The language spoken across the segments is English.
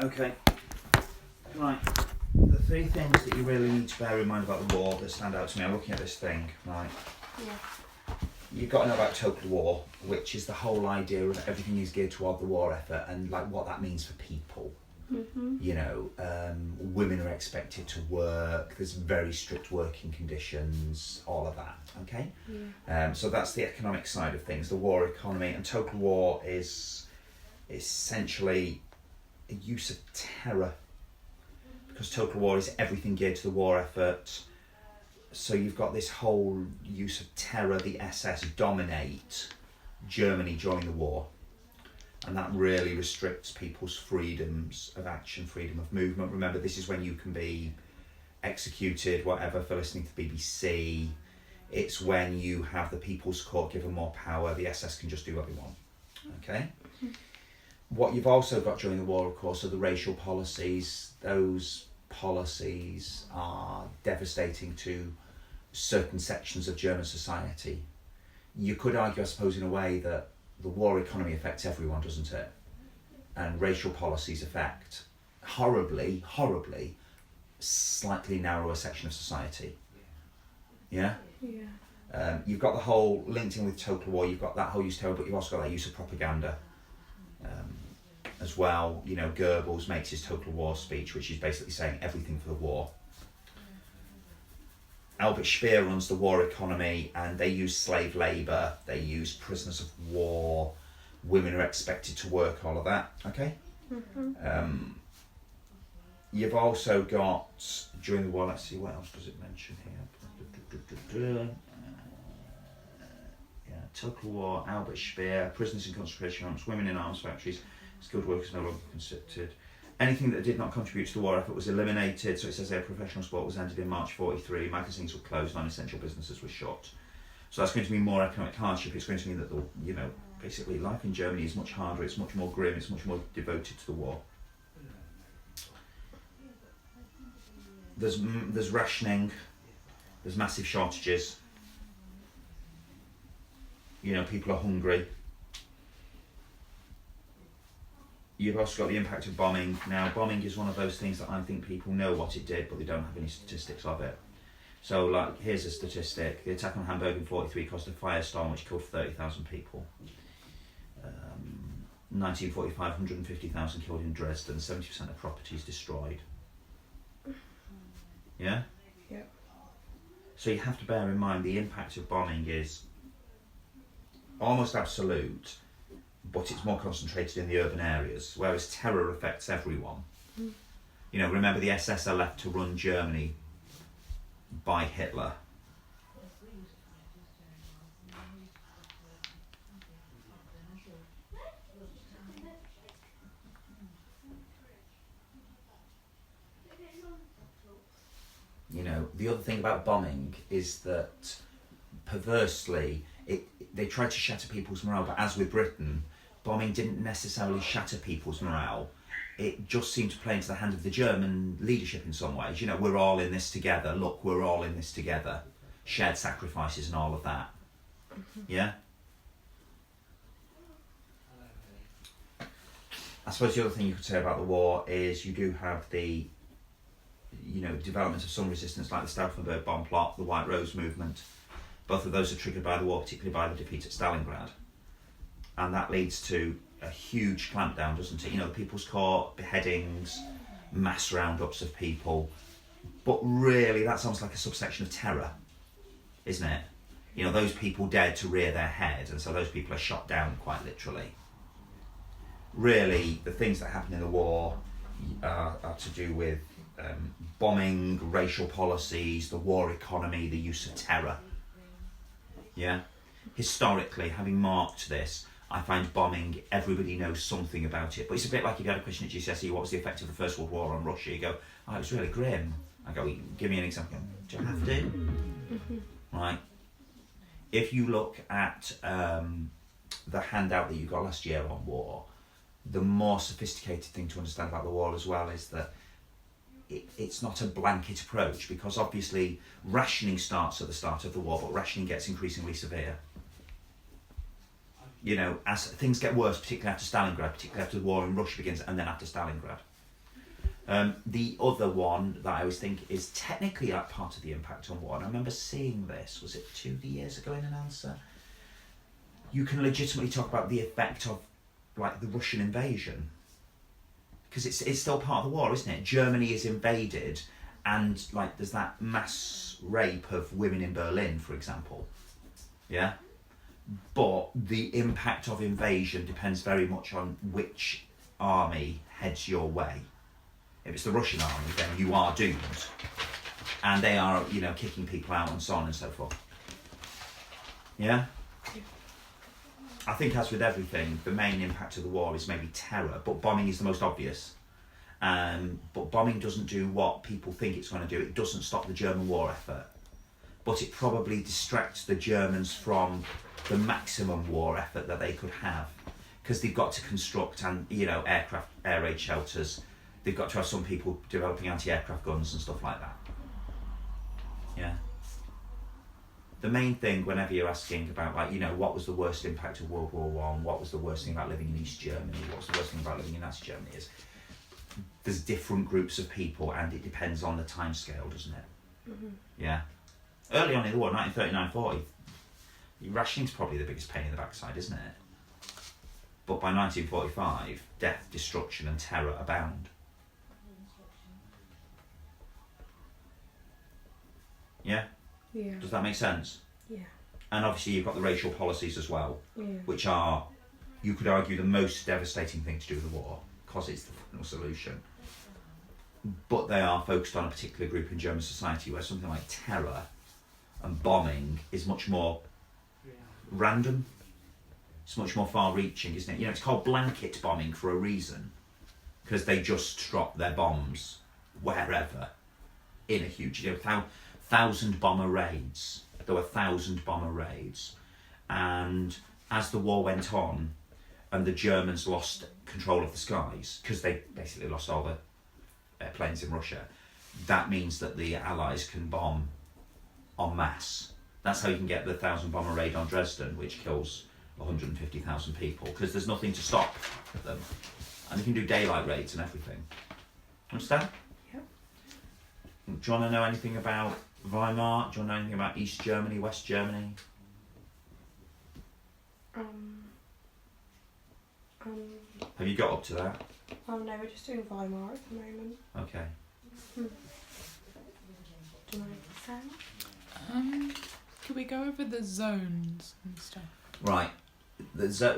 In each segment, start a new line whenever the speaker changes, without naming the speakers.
Okay, right. The three things that you really need to bear in mind about the war that stand out to me, I'm looking at this thing, right?
Yeah.
You've got to know about total war, which is the whole idea of everything is geared toward the war effort and like what that means for people.
Mm-hmm.
You know, women are expected to work, there's very strict working conditions, all of that, okay?
Yeah.
So that's the economic side of things, the war economy, and total war is essentially a use of terror, because total war is everything geared to the war effort. So you've got this whole use of terror. The SS dominate Germany during the war, and that really restricts people's freedoms of action, freedom of movement. Remember, this is when you can be executed, whatever, for listening to the BBC. It's when you have the People's Court given more power. The SS can just do what they want, okay? What you've also got during the war, of course, are the racial policies. Those policies are devastating to certain sections of German society. You could argue, I suppose, in a way that the war economy affects everyone, doesn't it? And racial policies affect horribly, slightly narrower section of society. Yeah?
Yeah.
You've got the whole, linked in with total war, you've got that whole use of terror, but you've also got that use of propaganda as well. You know, Goebbels makes his total war speech, which is basically saying everything for the war. Albert Speer runs the war economy, and they use slave labour, they use prisoners of war, women are expected to work, all of that, okay?
Mm-hmm.
You've also got, during the war, let's see, what else does it mention here? Total war, Albert Speer, prisoners in concentration camps, women in arms factories, skilled workers no longer considered. Anything that did not contribute to the war effort was eliminated. So it says there professional sport was ended in March 43, magazines were closed, non-essential businesses were shut. So that's going to mean more economic hardship. It's going to mean that, basically life in Germany is much harder, it's much more grim, it's much more devoted to the war. There's rationing, there's massive shortages. You know, people are hungry. You've also got the impact of bombing. Now, bombing is one of those things that I think people know what it did, but they don't have any statistics of it. So, like, here's a statistic. The attack on Hamburg in 43 caused a firestorm which killed 30,000 people. 1945, 150,000 killed in Dresden, 70% of properties destroyed. Yeah?
Yeah.
So you have to bear in mind the impact of bombing is almost absolute, but it's more concentrated in the urban areas, whereas terror affects everyone.
Mm.
You know, remember the SS are left to run Germany by Hitler. You know, the other thing about bombing is that, perversely, they tried to shatter people's morale, but as with Britain, bombing didn't necessarily shatter people's morale. It just seemed to play into the hand of the German leadership in some ways. You know, we're all in this together. Look, we're all in this together. Shared sacrifices and all of that.
Mm-hmm.
Yeah? I suppose the other thing you could say about the war is you do have the, development of some resistance, like the Stauffenberg bomb plot, the White Rose movement. Both of those are triggered by the war, particularly by the defeat at Stalingrad. And that leads to a huge clampdown, doesn't it? You know, the People's Court, beheadings, mass roundups of people. But really, that's almost like a subsection of terror, isn't it? You know, those people dared to rear their head, and so those people are shot down quite literally. Really, the things that happen in the war are to do with bombing, racial policies, the war economy, the use of terror. Yeah? Historically, having marked this, I find bombing, everybody knows something about it. But it's a bit like if you had a question at GCSE, what was the effect of the First World War on Russia? You go, it was really grim. I go, give me an example. Do I have to?
Mm-hmm.
Right. If you look at the handout that you got last year on war, the more sophisticated thing to understand about the war as well is that it's not a blanket approach, because obviously rationing starts at the start of the war, but rationing gets increasingly severe. You know, as things get worse, particularly after Stalingrad, particularly after the war in Russia begins, and then after Stalingrad. The other one that I always think is technically like part of the impact on war, and I remember seeing this, was it 2 years ago in an answer? You can legitimately talk about the effect of like the Russian invasion, because it's still part of the war, isn't it? Germany is invaded, and like there's that mass rape of women in Berlin, for example. Yeah, but the impact of invasion depends very much on which army heads your way. If it's the Russian army, then you are doomed, and they are, you know, kicking people out and so on and so forth. Yeah. I think, as with everything, the main impact of the war is maybe terror, but bombing is the most obvious. But bombing doesn't do what people think it's going to do. It doesn't stop the German war effort, but it probably distracts the Germans from the maximum war effort that they could have, because they've got to construct and, you know, aircraft, air raid shelters. They've got to have some people developing anti-aircraft guns and stuff like that. Yeah. The main thing, whenever you're asking about, like, you know, what was the worst impact of World War One, what was the worst thing about living in East Germany, what was the worst thing about living in Nazi Germany, is there's different groups of people, and it depends on the time scale, doesn't it?
Mm-hmm.
Yeah. Early on in the war, 1939-40, rationing's probably the biggest pain in the backside, isn't it? But by 1945, death, destruction and terror abound. Yeah?
Yeah.
Does that make sense?
Yeah.
And obviously you've got the racial policies as well,
Yeah.
which are, you could argue, the most devastating thing to do with the war, because it's the final solution. But they are focused on a particular group in German society, where something like terror and bombing is much more random. It's much more far-reaching, isn't it? You know, it's called blanket bombing for a reason, because they just drop their bombs wherever in a huge, you know, 1,000 bomber raids. There were 1,000 bomber raids, and as the war went on, and the Germans lost control of the skies, because they basically lost all the airplanes in Russia, that means that the Allies can bomb en masse. That's how you can get the 1,000 bomber raid on Dresden, which kills 150,000 people, because there's nothing to stop them, and they can do daylight raids and everything. Understand?
Yep.
Do you want to know anything about Weimar? Do you want to know anything about East Germany, West Germany? Have you got up to that?
Oh no, we're just doing Weimar at the moment.
Okay.
Do you want to say?
Could we go over the zones and stuff?
Right.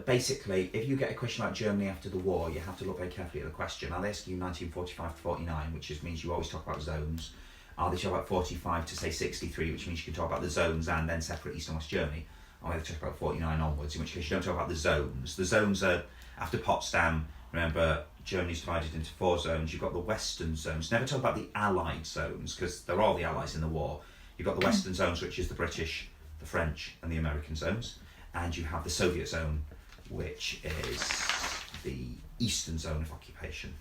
Basically, if you get a question like Germany after the war, you have to look very carefully at the question. Are they asking you 1945 to 49, which just means you always talk about zones? Are they talking about 45 to say 63, which means you can talk about the zones and then separate East and West Germany? Or they talk about 49 onwards, in which case you don't talk about the zones. The zones are, after Potsdam, remember, Germany's divided into 4 zones. You've got the Western zones. Never talk about the Allied zones, because they're all the Allies in the war. You've got the Western zones, which is the British, the French and the American zones. And you have the Soviet zone, which is the Eastern zone of occupation.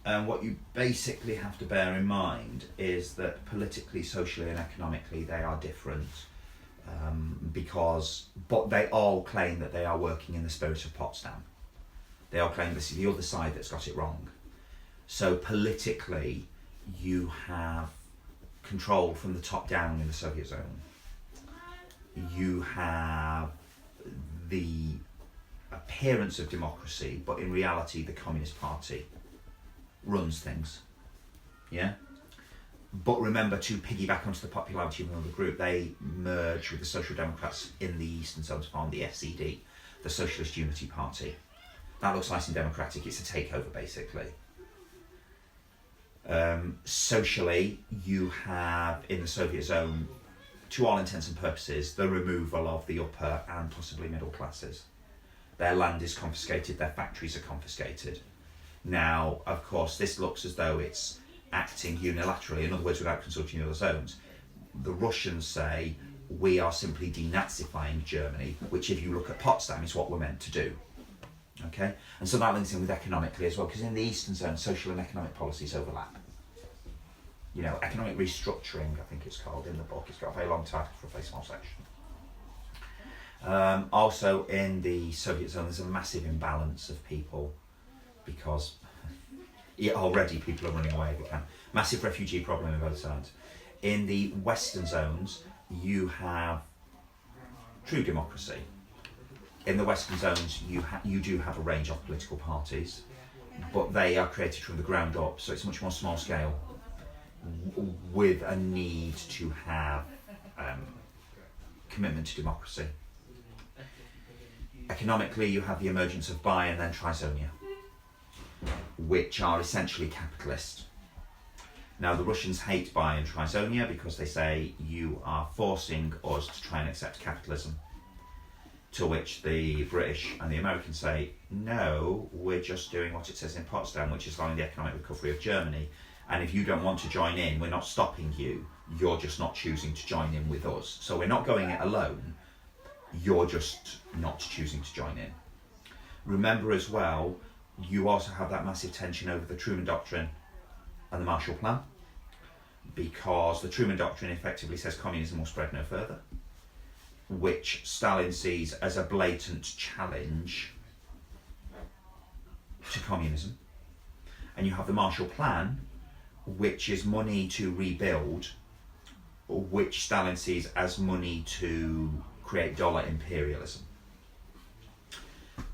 And what you basically have to bear in mind is that politically, socially and economically they are different, but they all claim that they are working in the spirit of Potsdam. They all claim this is the other side that's got it wrong. So politically, you have control from the top down in the Soviet zone. You have the appearance of democracy, but in reality the Communist Party runs things. Yeah? But remember, to piggyback onto the popularity of another group, they merge with the Social Democrats in the Eastern Zone to form the SED, the Socialist Unity Party. That looks nice and democratic. It's a takeover, basically. Socially, you have, in the Soviet zone, to all intents and purposes, the removal of the upper and possibly middle classes. Their land is confiscated, their factories are confiscated. Now, of course, this looks as though it's acting unilaterally, in other words, without consulting the other zones. The Russians say, we are simply denazifying Germany, which, if you look at Potsdam, is what we're meant to do. Okay? And so that links in with economically as well, because in the Eastern Zone, social and economic policies overlap. You know, economic restructuring, I think it's called in the book. It's got a very long title for a very small section. Also, in the Soviet zone, there's a massive imbalance of people because already people are running away if they can. Massive refugee problem on both sides. In the Western zones, you have true democracy. In the Western zones, you do have a range of political parties, but they are created from the ground up, so it's much more small scale, with a need to have commitment to democracy. Economically, you have the emergence of bi and then trizonia, which are essentially capitalist. Now, the Russians hate bi and trizonia because they say you are forcing us to try and accept capitalism. To which the British and the Americans say, no, we're just doing what it says in Potsdam, which is allowing the economic recovery of Germany. And if you don't want to join in, we're not stopping you. You're just not choosing to join in with us. So we're not going it alone. You're just not choosing to join in. Remember as well, you also have that massive tension over the Truman Doctrine and the Marshall Plan, because the Truman Doctrine effectively says communism will spread no further, which Stalin sees as a blatant challenge to communism. And you have the Marshall Plan, which is money to rebuild, which Stalin sees as money to create dollar imperialism.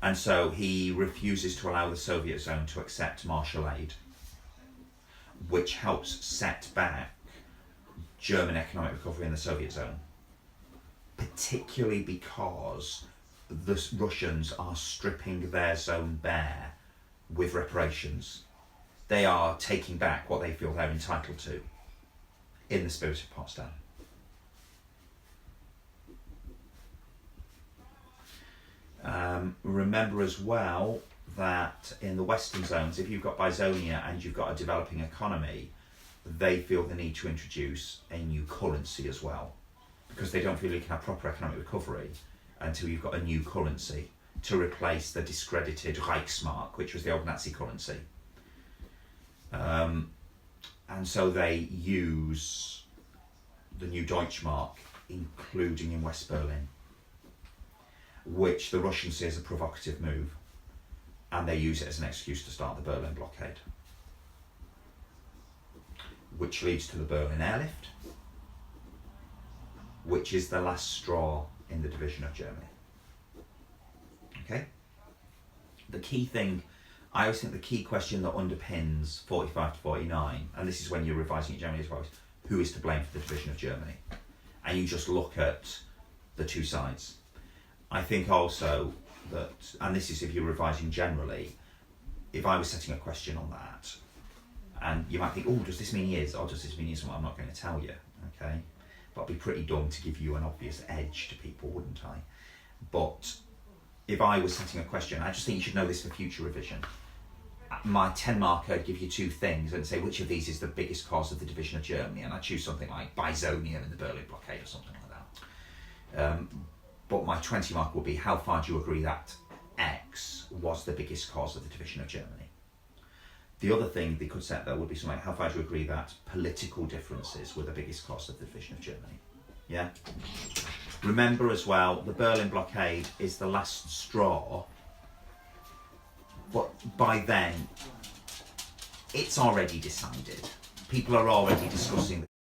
And so he refuses to allow the Soviet zone to accept Marshall aid, which helps set back German economic recovery in the Soviet zone, particularly because the Russians are stripping their zone bare with reparations. They are taking back what they feel they're entitled to in the spirit of Potsdam. Remember as well that in the Western zones, if you've got Bizonia and you've got a developing economy, they feel the need to introduce a new currency as well, because they don't feel you can have proper economic recovery until you've got a new currency to replace the discredited Reichsmark, which was the old Nazi currency. And so they use the new Deutschmark, including in West Berlin, which the Russians see as a provocative move, and they use it as an excuse to start the Berlin blockade, which leads to the Berlin airlift, which is the last straw in the division of Germany. Okay? The key thing, I always think the key question that underpins 45 to 49, and this is when you're revising it generally as well, is who is to blame for the division of Germany? And you just look at the two sides. I think also that, and this is if you're revising generally, if I was setting a question on that, and you might think, oh, does this mean yes, or does this mean yes? Well, I'm not going to tell you, okay? But I'd be pretty dumb to give you an obvious edge to people, wouldn't I? But if I was setting a question, I just think you should know this for future revision. My 10 marker, I'd give you two things and say which of these is the biggest cause of the division of Germany, and I'd choose something like Bizonia and the Berlin blockade or something like that. But my 20 mark would be, how far do you agree that X was the biggest cause of the division of Germany? The other thing they could set there would be something like, how far do you agree that political differences were the biggest cause of the division of Germany? Yeah? Remember as well, the Berlin blockade is the last straw, but by then, it's already decided. People are already discussing